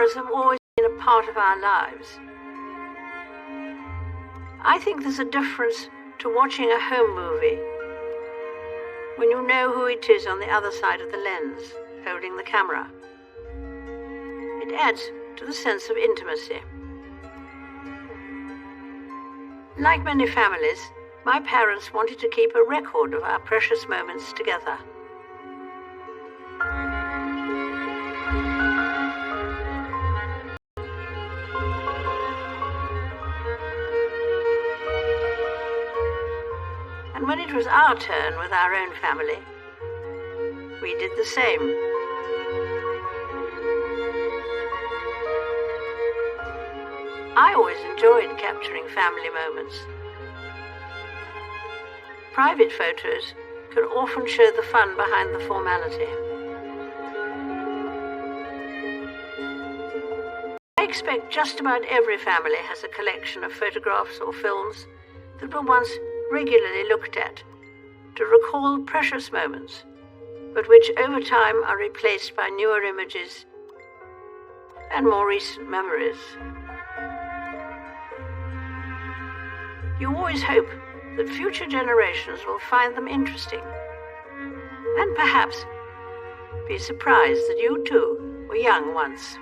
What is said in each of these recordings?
because they've always been a part of our lives. I think there's a difference to watching a home movie when you know who it is on the other side of the lens, holding the camera. It adds to the sense of intimacy. Like many families, my parents wanted to keep a record of our precious moments together. And when it was our turn with our own family, we did the same. I always enjoyed capturing family moments. Private photos can often show the fun behind the formality. I expect just about every family has a collection of photographs or films that were once regularly looked at to recall precious moments, but which over time are replaced by newer images and more recent memories. You always hope that future generations will find them interesting and perhaps be surprised that you too were young once.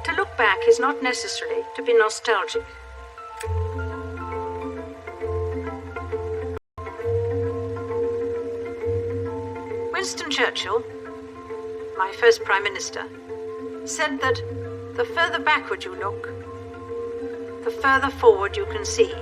To look back is not necessarily to be nostalgic. Winston Churchill, my first Prime Minister, said that the further backward you look, the further forward you can see.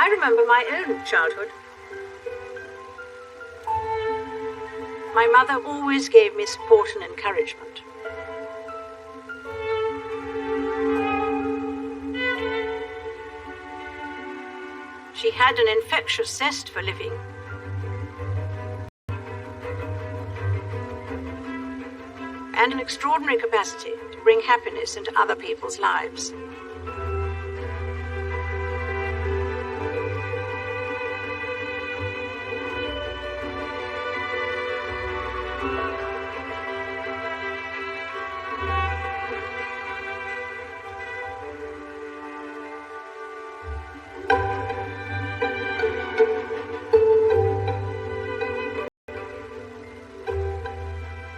I remember my own childhood. My mother always gave me support and encouragement. She had an infectious zest for living. And an extraordinary capacity to bring happiness into other people's lives.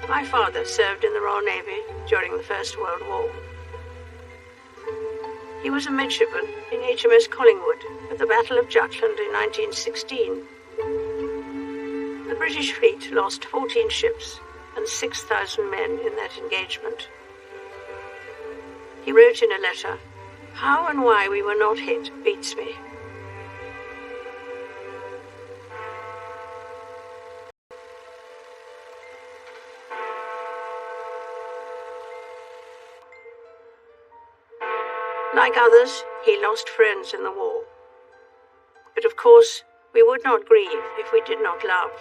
My father served in the Royal Navy during the First World War. He was a midshipman in HMS Collingwood at the Battle of Jutland in 1916. The British fleet lost 14 ships and 6,000 men in that engagement. He wrote in a letter, "How and why we were not hit beats me." Like others, he lost friends in the war. But of course, we would not grieve if we did not love.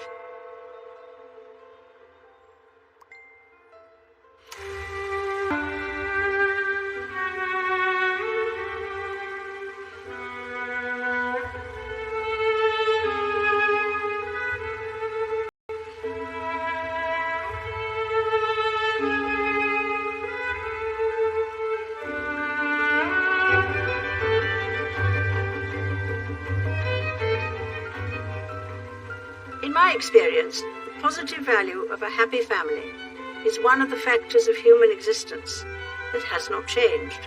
In my experience, the positive value of a happy family is one of the factors of human existence that has not changed.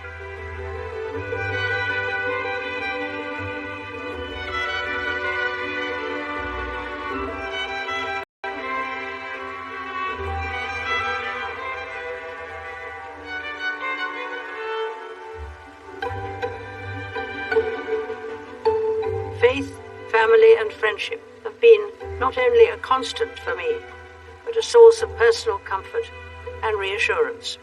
Faith, family, and friendship have been not only a constant for me, but a source of personal comfort and reassurance.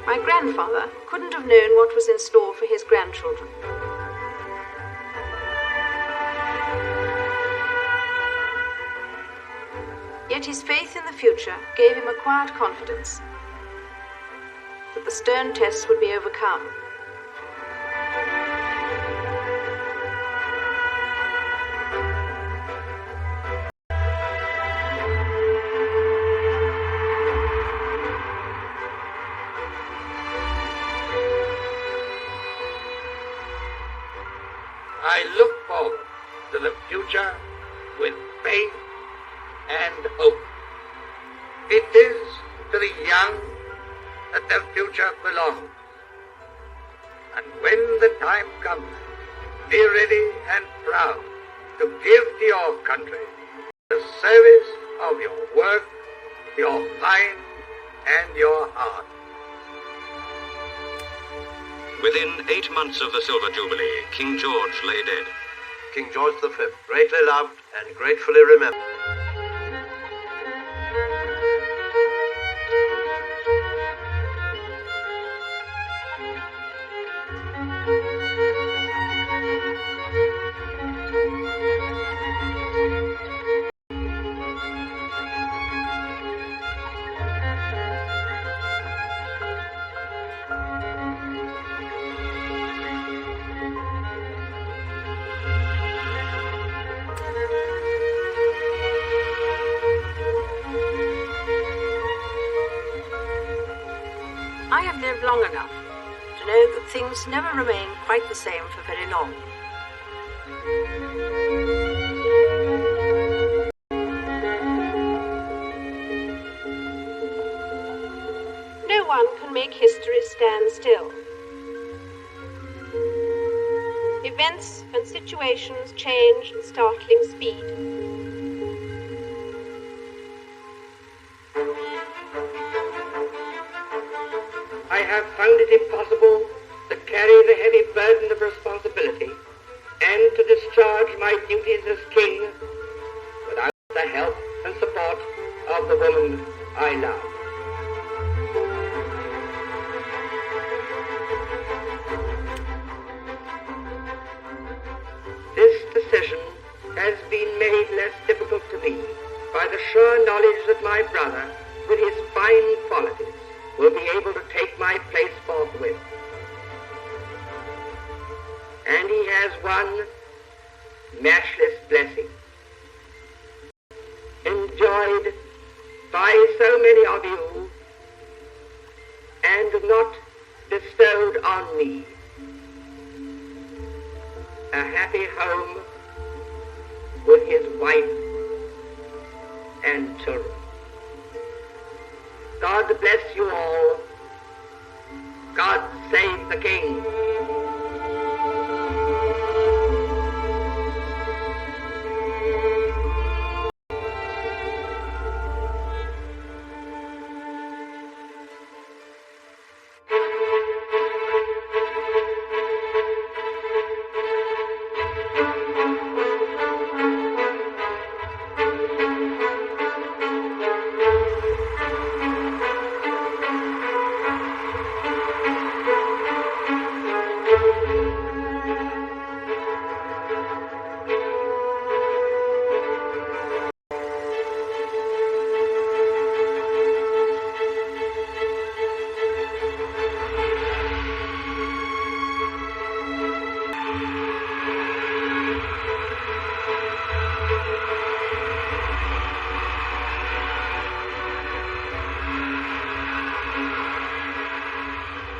My grandfather couldn't have known what was in store for his grandchildren. Yet his faith in the future gave him a quiet confidence that the stern tests would be overcome. I look forward to the future with faith and hope. It is to the young that the future belongs. And when the time comes, be ready and proud to give to your country the service of your work, your mind, and your heart. Within 8 months of the Silver Jubilee, King George lay dead. King George V, greatly loved and gratefully remembered. I have lived long enough to know that things never remain quite the same for very long. No one can make history stand still. Events and situations change at startling speed. I have found it impossible to carry the heavy burden of responsibility and to discharge my duties as king without the help and support of the woman I love. This decision has been made less difficult to me by the sure knowledge that my brother, with his fine qualities, will be able to take my place forthwith. And he has one matchless blessing, enjoyed by so many of you, and not bestowed on me a happy home with his wife and children. God bless you all. God save the King.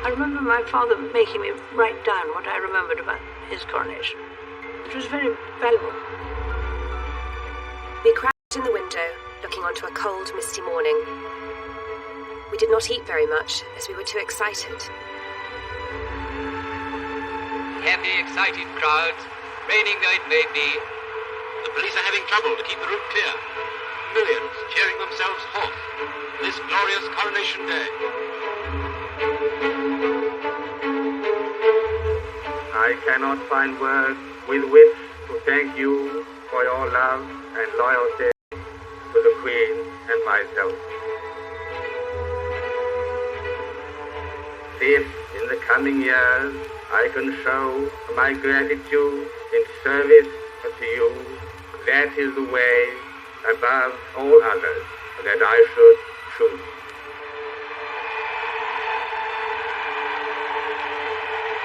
I remember my father making me write down what I remembered about his coronation. It was very valuable. We crouched in the window, looking onto a cold, misty morning. We did not eat very much, as we were too excited. Happy, excited crowds, raining though it may be. The police are having trouble to keep the route clear. Millions cheering themselves forth this glorious coronation day. I cannot find words with which to thank you for your love and loyalty to the Queen and myself. If in the coming years I can show my gratitude in service to you, that is the way, above all others, that I should choose.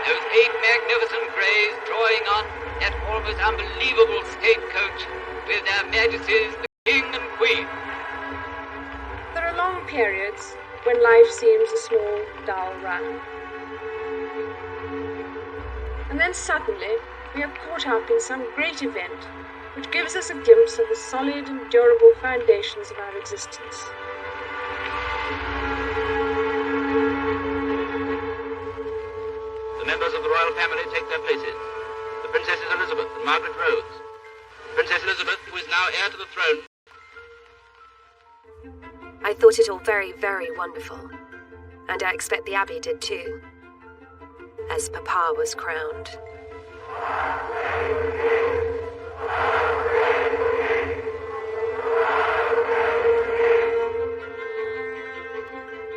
Those 8 magnificent greys drawing on that almost unbelievable scapecoach with their majesties, the King and Queen. There are long periods when life seems a small, dull run. And then suddenly we are caught up in some great event which gives us a glimpse of the solid and durable foundations of our existence. The members of the royal family take their places. The Princesses Elizabeth and Margaret Rose. Princess Elizabeth, who is now heir to the throne. I thought it all very, very wonderful, and I expect the Abbey did too, as Papa was crowned.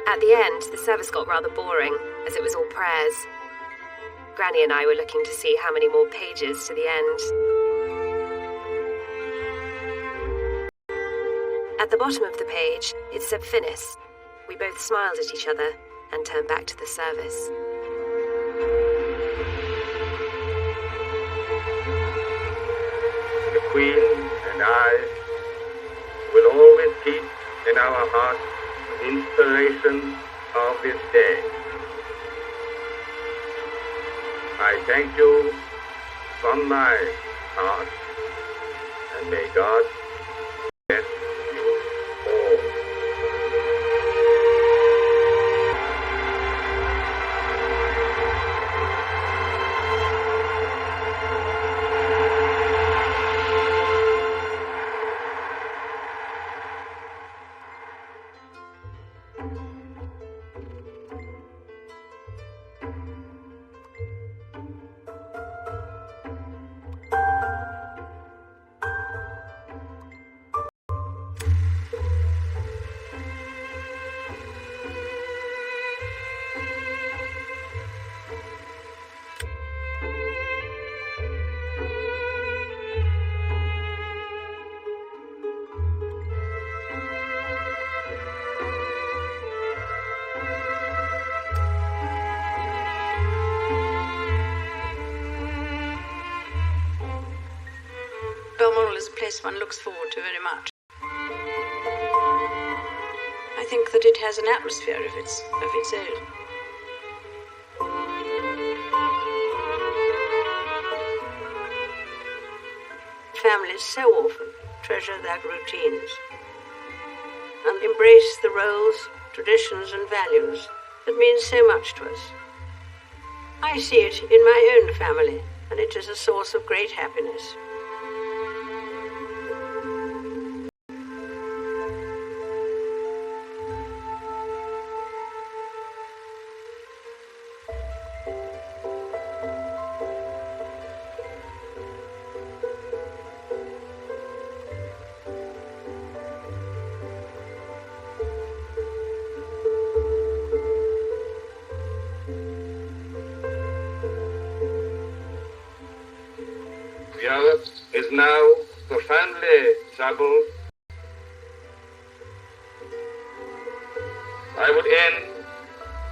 At the end, the service got rather boring, as it was all prayers. Granny and I were looking to see how many more pages to the end. At the bottom of the page, it said Finis. We both smiled at each other and turned back to the service. The Queen and I will always keep in our hearts the inspiration of this day. I thank you from my heart, and may God bless you all. Balmoral is a place one looks forward to very much. I think that it has an atmosphere of its own. families so often treasure their routines and embrace the roles, traditions and values that mean so much to us. I see it in my own family, and it is a source of great happiness. Europe is now profoundly troubled. I would end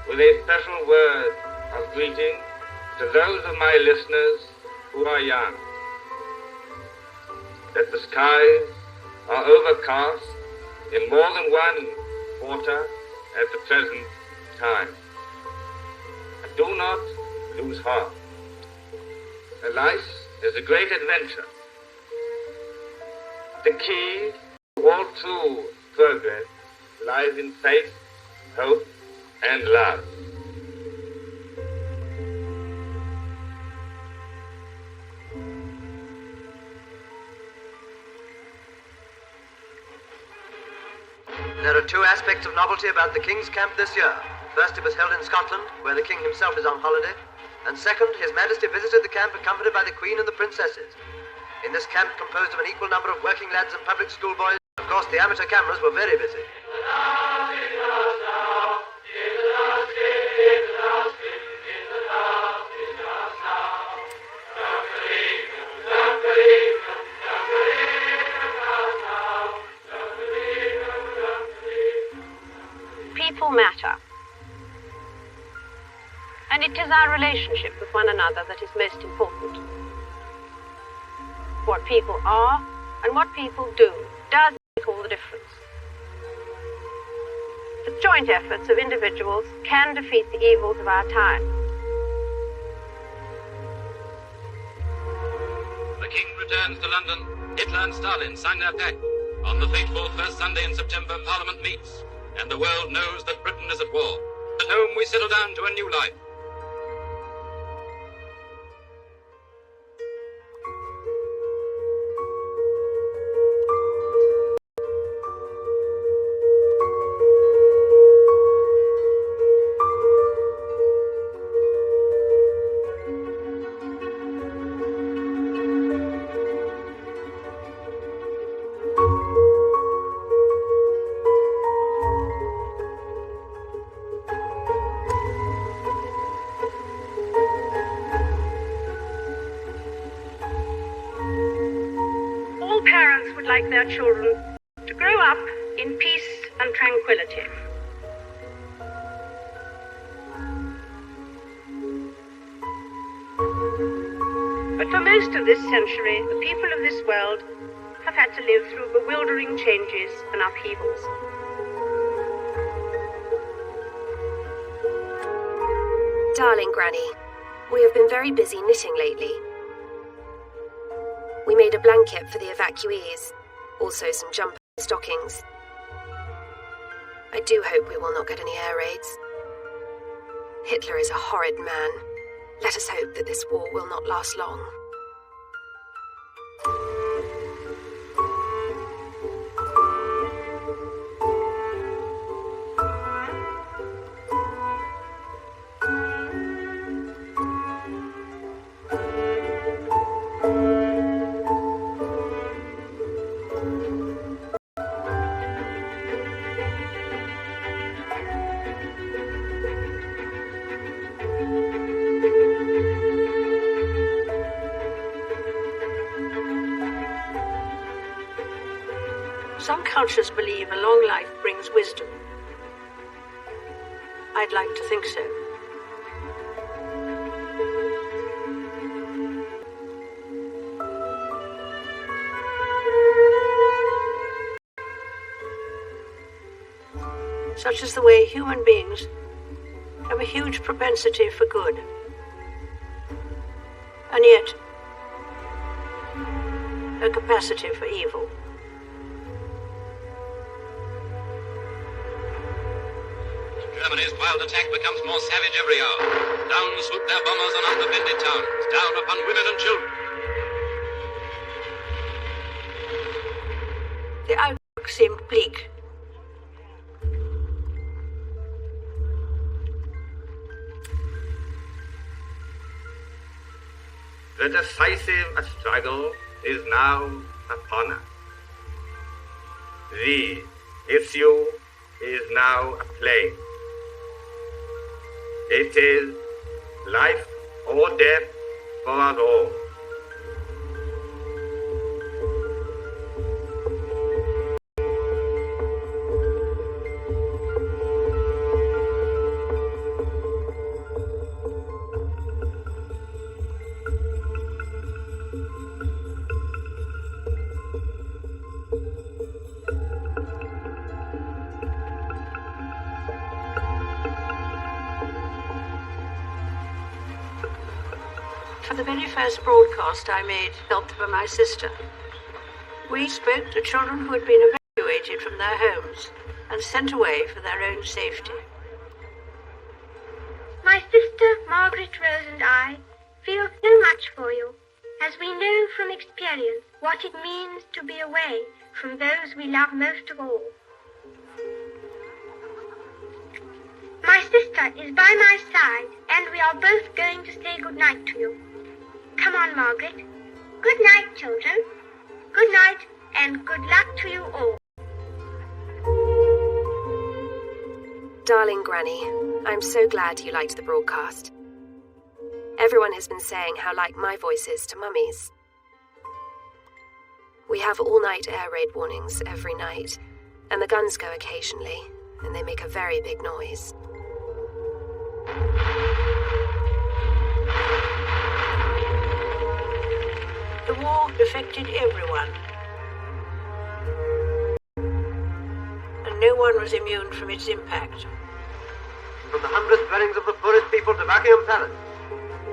with a special word of greeting to those of my listeners who are young. That the skies are overcast in more than one quarter at the present time. Do not lose heart. Life is a great adventure. The key to all true progress lies in faith, hope, and love. There are two aspects of novelty about the King's camp this year. First, it was held in Scotland, where the King himself is on holiday. And second, His Majesty visited the camp accompanied by the Queen and the Princesses. In this camp, composed of an equal number of working lads and public school boys, of course the amateur cameras were very busy. People matter. And it is our relationship with one another that is most important. What people are and what people do does make all the difference. The joint efforts of individuals can defeat the evils of our time. The King returns to London. Hitler and Stalin sign their pact. On the fateful first Sunday in September, Parliament meets, and the world knows that Britain is at war. At home, we settle down to a new life. Like their children to grow up in peace and tranquility. But for most of this century, the people of this world have had to live through bewildering changes and upheavals. Darling Granny, we have been very busy knitting lately. We made a blanket for the evacuees, also some jumpers and stockings. I do hope we will not get any air raids. Hitler is a horrid man. Let us hope that this war will not last long. Some cultures believe a long life brings wisdom. I'd like to think so. Such is the way human beings have a huge propensity for good. And yet, a capacity for evil. Germany's wild attack becomes more savage every hour. Down swoop their bombers on undefended towns, down upon women and children. The outlook seemed bleak. The decisive struggle is now upon us. The issue is now plain. It is life or death for us all. For the very first broadcast I made, helped by my sister, we spoke to children who had been evacuated from their homes and sent away for their own safety. My sister, Margaret Rose, and I feel so much for you, as we know from experience what it means to be away from those we love most of all. My sister is by my side, and we are both going to say good night to you. Come on, Margaret. Good night, children. Good night, and good luck to you all. Darling Granny, I'm so glad you liked the broadcast. Everyone has been saying how like my voice is to Mummy's. We have all-night air raid warnings every night, and the guns go occasionally, and they make a very big noise. The war affected everyone, and no one was immune from its impact. From the humblest dwellings of the poorest people to Buckingham Palace.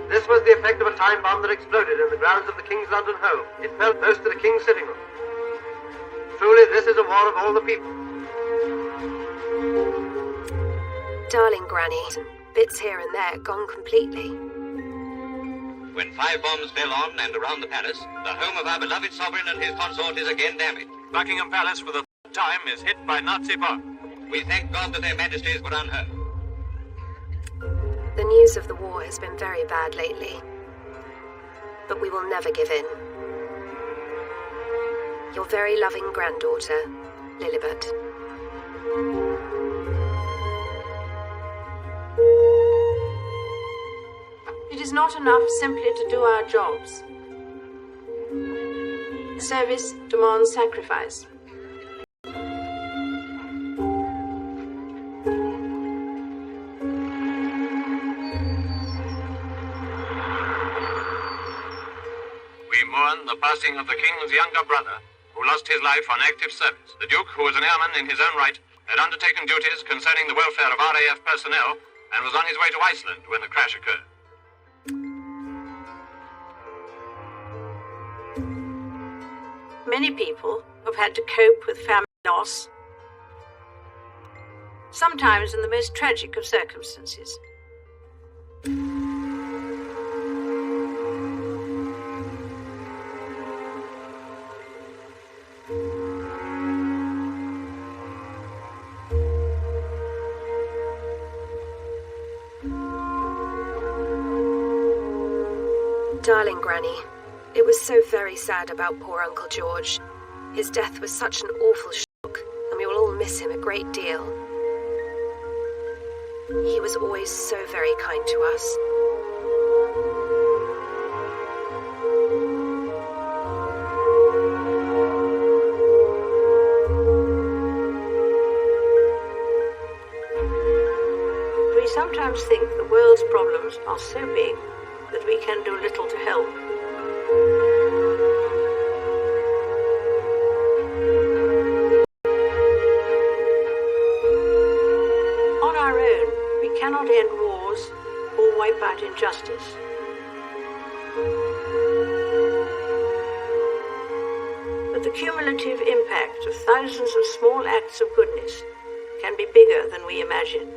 This was the effect of a time bomb that exploded in the grounds of the King's London home. It fell close to the King's sitting room. Truly, this is a war of all the people. Darling Granny, bits here and there gone completely. When 5 bombs fell on and around the palace, the home of our beloved sovereign and his consort is again damaged. Buckingham Palace for the third time is hit by Nazi bomb. We thank God that their majesties were unhurt. The news of the war has been very bad lately, but we will never give in. Your very loving granddaughter, Lilibet. It is not enough simply to do our jobs. Service demands sacrifice. We mourn the passing of the King's younger brother, who lost his life on active service. The Duke, who was an airman in his own right, had undertaken duties concerning the welfare of RAF personnel and was on his way to Iceland when the crash occurred. Many people have had to cope with family loss, sometimes in the most tragic of circumstances. Darling Granny, it was so very sad about poor Uncle George. His death was such an awful shock, and we will all miss him a great deal. He was always so very kind to us. We sometimes think the world's problems are so big that we can do little to help. On our own, we cannot end wars or wipe out injustice. the cumulative impact of thousands of small acts of goodness can be bigger than we imagine.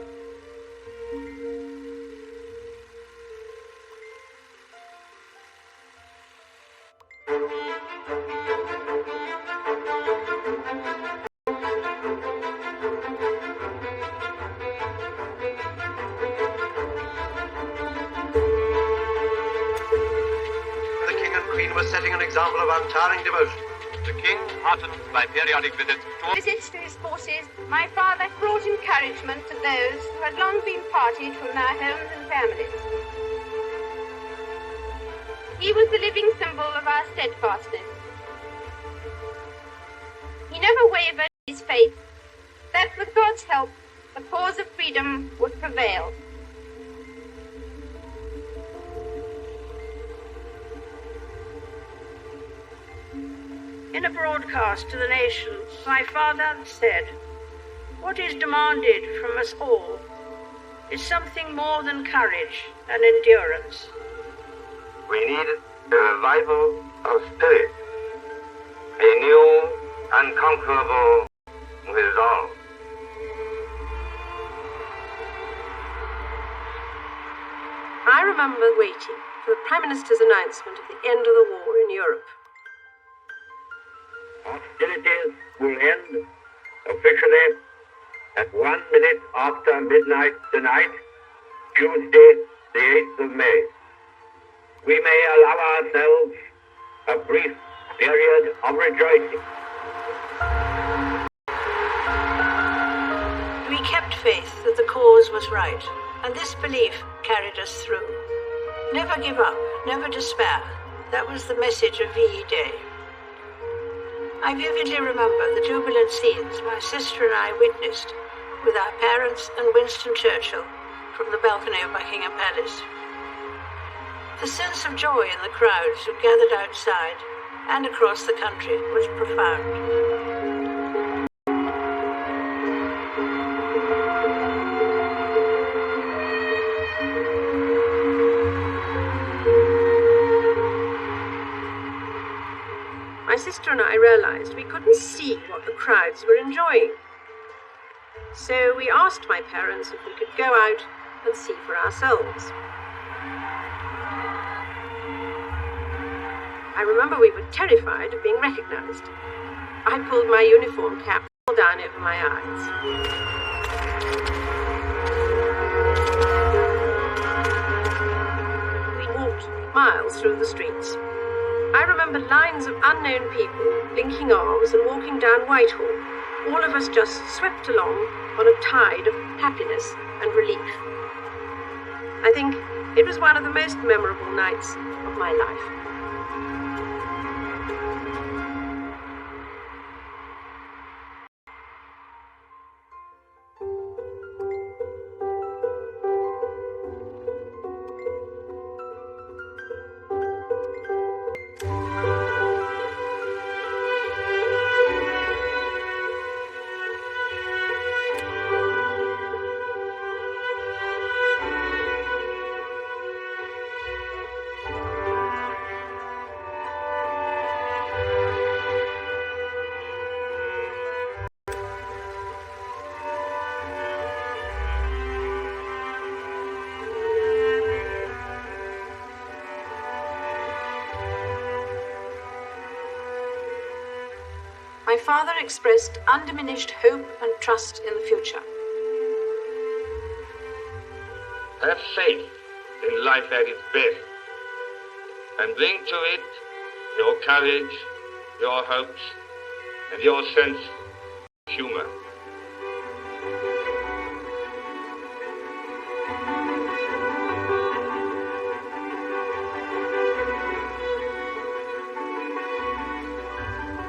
Was setting an example of untiring devotion. The king, heartened by periodic visits To his forces, my father brought encouragement to those who had long been parted from their homes and families. He was the living symbol of our steadfastness. He never wavered in his faith that with God's help, the cause of freedom would prevail. In a broadcast to the nation, my father said, "What is demanded from us all is something more than courage and endurance. We need a revival of spirit, a new, unconquerable resolve. I remember waiting for the Prime Minister's announcement of the end of the war in Europe. Hostilities will end officially at 1 minute after midnight tonight, Tuesday, the 8th of May. We may allow ourselves a brief period of rejoicing. We kept faith that the cause was right, and this belief carried us through. Never give up, never despair. That was the message of VE Day. I vividly remember the jubilant scenes my sister and I witnessed with our parents and Winston Churchill from the balcony of Buckingham Palace. The sense of joy in the crowds who gathered outside and across the country was profound. My sister and I realized we couldn't see what the crowds were enjoying. So we asked my parents if we could go out and see for ourselves. I remember we were terrified of being recognized. I pulled my uniform cap down over my eyes. We walked miles through the streets. I remember lines of unknown people linking arms and walking down Whitehall, all of us just swept along on a tide of happiness and relief. I think it was one of the most memorable nights of my life. My father expressed undiminished hope and trust in the future. Have faith in life at its best, and bring to it your courage, your hopes, and your sense of humor.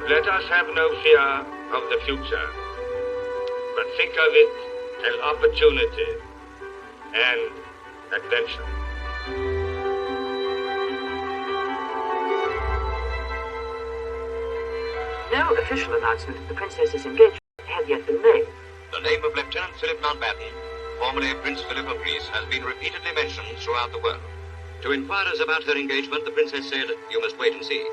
Let us have no fear of the future, but think of it as opportunity and adventure. No official announcement of the princess's engagement had yet been made. The name of Lieutenant Philip Mountbatten, formerly Prince Philip of Greece, has been repeatedly mentioned throughout the world. To inquirers about her engagement, the princess said, "You must wait and see."